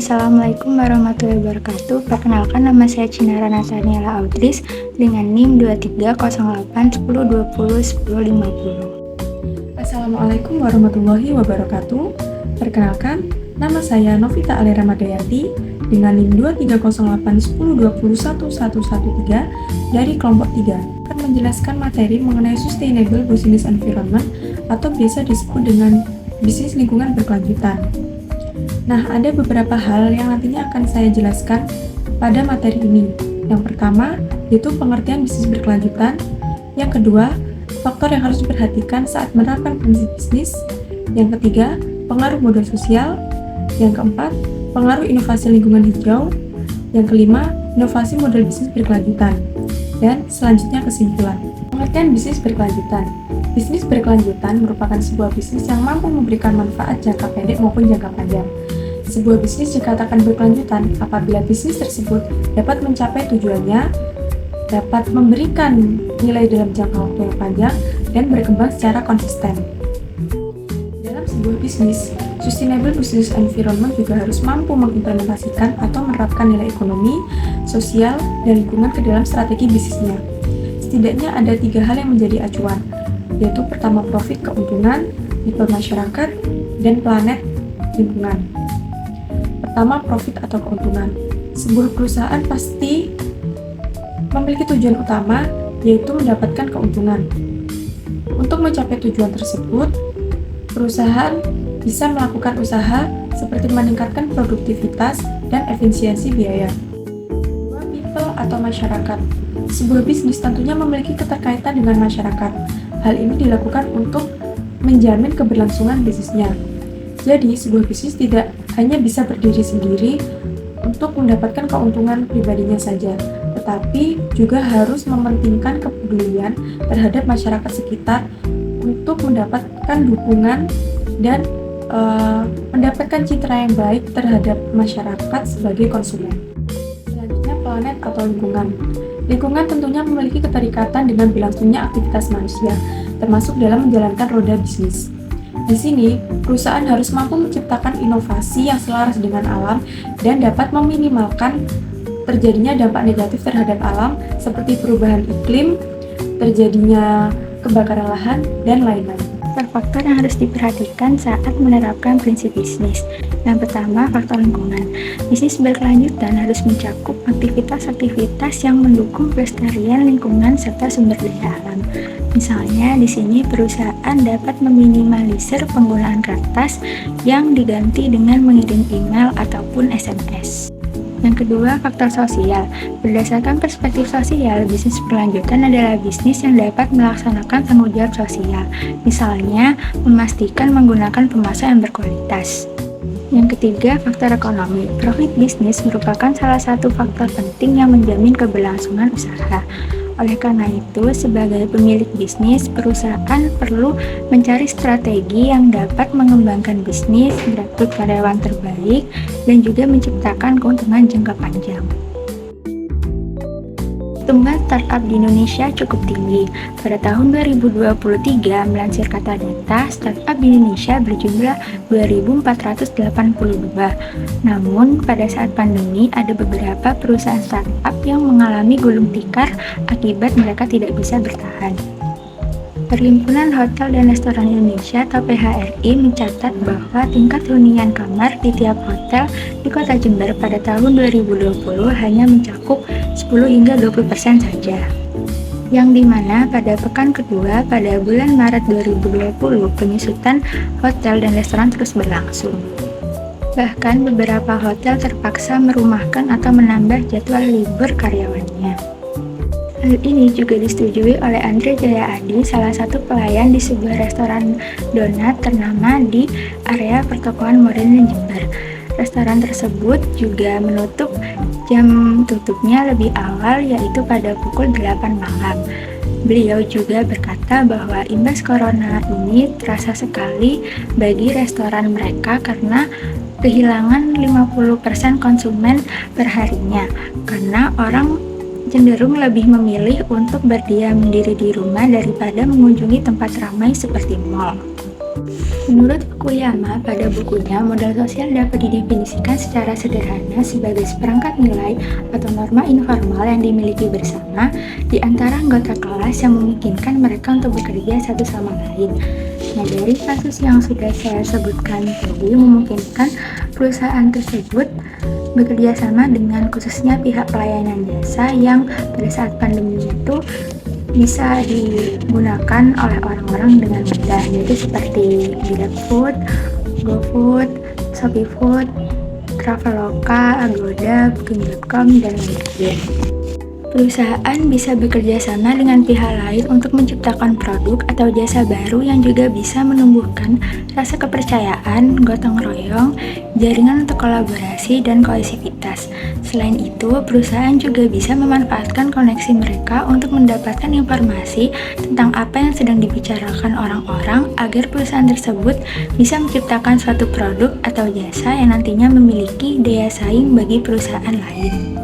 Assalamualaikum warahmatullahi wabarakatuh. Perkenalkan, nama saya Cinara Nathaniela Audris dengan NIM 230810201050. Assalamualaikum warahmatullahi wabarakatuh. Perkenalkan, nama saya Novita Alera Madayati dengan NIM 230810201113 dari kelompok 3 akan menjelaskan materi mengenai Sustainable Business Environment atau biasa disebut dengan bisnis lingkungan berkelanjutan. Nah, ada beberapa hal yang nantinya akan saya jelaskan pada materi ini. Yang pertama, yaitu pengertian bisnis berkelanjutan. Yang kedua, faktor yang harus diperhatikan saat menerapkan prinsip bisnis. Yang ketiga, pengaruh modal sosial. Yang keempat, pengaruh inovasi lingkungan hijau. Yang kelima, inovasi model bisnis berkelanjutan. Dan selanjutnya kesimpulan. Pengertian bisnis berkelanjutan. Bisnis berkelanjutan merupakan sebuah bisnis yang mampu memberikan manfaat jangka pendek maupun jangka panjang. Sebuah bisnis dikatakan berkelanjutan apabila bisnis tersebut dapat mencapai tujuannya, dapat memberikan nilai dalam jangka waktu yang panjang, dan berkembang secara konsisten. Dalam sebuah bisnis, Sustainable Business Environment juga harus mampu mengimplementasikan atau menerapkan nilai ekonomi, sosial, dan lingkungan ke dalam strategi bisnisnya. Setidaknya ada 3 hal yang menjadi acuan, yaitu pertama profit keuntungan, people masyarakat, dan planet lingkungan. Pertama, profit atau keuntungan. Sebuah perusahaan pasti memiliki tujuan utama, yaitu mendapatkan keuntungan. Untuk mencapai tujuan tersebut, perusahaan bisa melakukan usaha seperti meningkatkan produktivitas dan efisiensi biaya. Kedua, people atau masyarakat. Sebuah bisnis tentunya memiliki keterkaitan dengan masyarakat. Hal ini dilakukan untuk menjamin keberlangsungan bisnisnya. Jadi, sebuah bisnis tidak hanya bisa berdiri sendiri untuk mendapatkan keuntungan pribadinya saja, tetapi juga harus mementingkan kepedulian terhadap masyarakat sekitar untuk mendapatkan dukungan dan mendapatkan citra yang baik terhadap masyarakat sebagai konsumen. Selanjutnya, planet atau lingkungan. Lingkungan tentunya memiliki keterikatan dengan berlangsungnya aktivitas manusia, termasuk dalam menjalankan roda bisnis. Di sini, perusahaan harus mampu menciptakan inovasi yang selaras dengan alam dan dapat meminimalkan terjadinya dampak negatif terhadap alam seperti perubahan iklim, terjadinya kebakaran lahan, dan lain-lain. Faktor yang harus diperhatikan saat menerapkan prinsip bisnis. Yang pertama, faktor lingkungan. Bisnis berkelanjutan harus mencakup aktivitas-aktivitas yang mendukung pelestarian lingkungan serta sumber daya alam. Misalnya, di sini perusahaan dapat meminimalisir penggunaan kertas yang diganti dengan mengirim email ataupun SMS. Yang kedua, faktor sosial. Berdasarkan perspektif sosial, bisnis berkelanjutan adalah bisnis yang dapat melaksanakan tanggung jawab sosial. Misalnya, memastikan menggunakan pemasok yang berkualitas. Yang ketiga, faktor ekonomi. Profit bisnis merupakan salah satu faktor penting yang menjamin keberlangsungan usaha. Oleh karena itu, sebagai pemilik bisnis, perusahaan perlu mencari strategi yang dapat mengembangkan bisnis, merekrut karyawan terbaik, dan juga menciptakan keuntungan jangka panjang. Pertumbuhan startup di Indonesia cukup tinggi. Pada tahun 2023, melansir Katadata, startup di Indonesia berjumlah 2.482. Namun, pada saat pandemi, ada beberapa perusahaan startup yang mengalami gulung tikar akibat mereka tidak bisa bertahan. Perhimpunan Hotel dan Restoran Indonesia atau PHRI mencatat bahwa tingkat hunian kamar di tiap hotel di Kota Jember pada tahun 2020 hanya mencakup 10 hingga 20% saja. Yang dimana pada pekan kedua pada bulan Maret 2020 penyusutan hotel dan restoran terus berlangsung. Bahkan beberapa hotel terpaksa merumahkan atau menambah jadwal libur karyawannya. Hal ini juga disetujui oleh Andre Jaya Adi, salah satu pelayan di sebuah restoran donat ternama di area pertokoan modern Jember. Restoran tersebut juga menutup jam tutupnya lebih awal, yaitu pada pukul 8 malam. Beliau juga berkata bahwa imbas corona ini terasa sekali bagi restoran mereka karena kehilangan 50% konsumen perharinya, karena orang cenderung lebih memilih untuk berdiam diri di rumah daripada mengunjungi tempat ramai seperti mal. Menurut Fukuyama, pada bukunya, modal sosial dapat didefinisikan secara sederhana sebagai seperangkat nilai atau norma informal yang dimiliki bersama di antara anggota kelas yang memungkinkan mereka untuk bekerja satu sama lain. Nah, dari kasus yang sudah saya sebutkan tadi, memungkinkan perusahaan tersebut bekerja sama dengan khususnya pihak pelayanan jasa yang pada saat pandemi itu bisa digunakan oleh orang-orang dengan mudah, yaitu seperti GrabFood, GoFood, ShopeeFood, Traveloka, Agoda, Booking.com, dan lain-lain. Perusahaan bisa bekerja sama dengan pihak lain untuk menciptakan produk atau jasa baru yang juga bisa menumbuhkan rasa kepercayaan, gotong royong, jaringan untuk kolaborasi, dan kohesivitas. Selain itu, perusahaan juga bisa memanfaatkan koneksi mereka untuk mendapatkan informasi tentang apa yang sedang dibicarakan orang-orang agar perusahaan tersebut bisa menciptakan suatu produk atau jasa yang nantinya memiliki daya saing bagi perusahaan lain.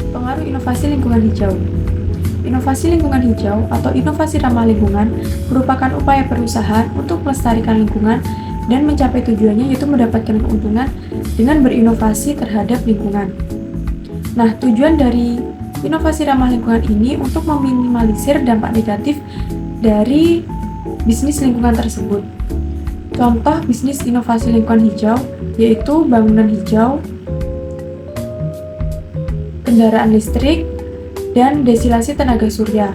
Pengaruh inovasi lingkungan hijau. Inovasi lingkungan hijau atau inovasi ramah lingkungan merupakan upaya perusahaan untuk melestarikan lingkungan dan mencapai tujuannya, yaitu mendapatkan keuntungan dengan berinovasi terhadap lingkungan. Nah, tujuan dari inovasi ramah lingkungan ini untuk meminimalisir dampak negatif dari bisnis lingkungan tersebut. Contoh bisnis inovasi lingkungan hijau yaitu bangunan hijau, kendaraan listrik, dan desilasi tenaga surya.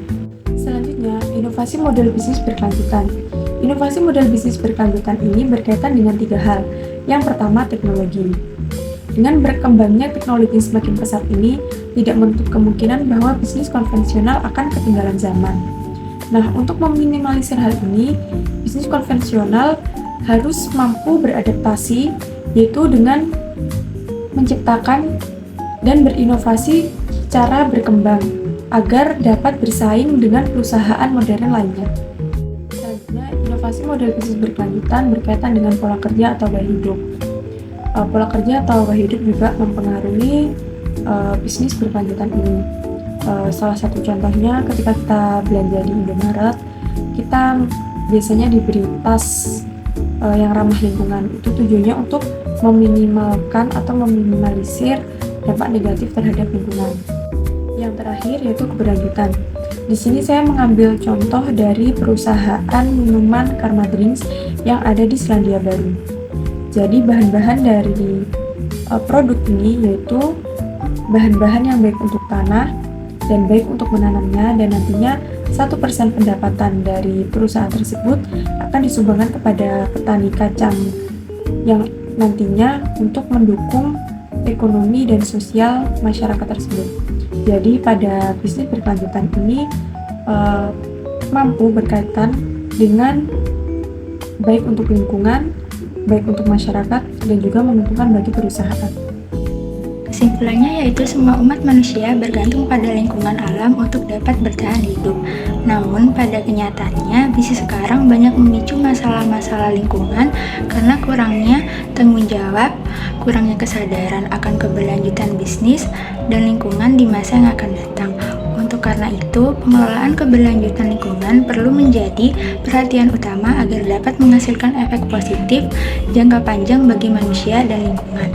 Selanjutnya, inovasi model bisnis berkelanjutan. Inovasi model bisnis berkelanjutan ini berkaitan dengan 3 hal. Yang pertama, teknologi. Dengan berkembangnya teknologi semakin pesat ini, tidak menutup kemungkinan bahwa bisnis konvensional akan ketinggalan zaman. Nah, untuk meminimalisir hal ini, bisnis konvensional harus mampu beradaptasi, yaitu dengan menciptakan dan berinovasi secara berkembang agar dapat bersaing dengan perusahaan modern lainnya. Selanjutnya, inovasi model bisnis berkelanjutan berkaitan dengan pola kerja atau gaya hidup. Pola kerja atau gaya hidup juga mempengaruhi bisnis berkelanjutan ini. Salah satu contohnya ketika kita belanja di Indomaret, kita biasanya diberi tas yang ramah lingkungan. Itu tujuannya untuk meminimalkan atau meminimalisir dampak negatif terhadap lingkungan. Yang terakhir yaitu keberlanjutan. Di sini saya mengambil contoh dari perusahaan minuman Karma Drinks yang ada di Selandia Baru. Jadi bahan-bahan dari produk ini yaitu bahan-bahan yang baik untuk tanah dan baik untuk menanamnya, dan nantinya 1% pendapatan dari perusahaan tersebut akan disumbangkan kepada petani kacang yang nantinya untuk mendukung ekonomi dan sosial masyarakat tersebut. Jadi pada bisnis berkelanjutan ini mampu berkaitan dengan baik untuk lingkungan, baik untuk masyarakat, dan juga menguntungkan bagi perusahaan. Kesimpulannya yaitu semua umat manusia bergantung pada lingkungan alam untuk dapat bertahan hidup. Namun pada kenyataannya bisnis sekarang banyak memicu masalah-masalah lingkungan karena kurangnya tanggung jawab, kurangnya kesadaran akan keberlanjutan bisnis dan lingkungan di masa yang akan datang. Untuk karena itu, pengelolaan keberlanjutan lingkungan perlu menjadi perhatian utama agar dapat menghasilkan efek positif jangka panjang bagi manusia dan lingkungan.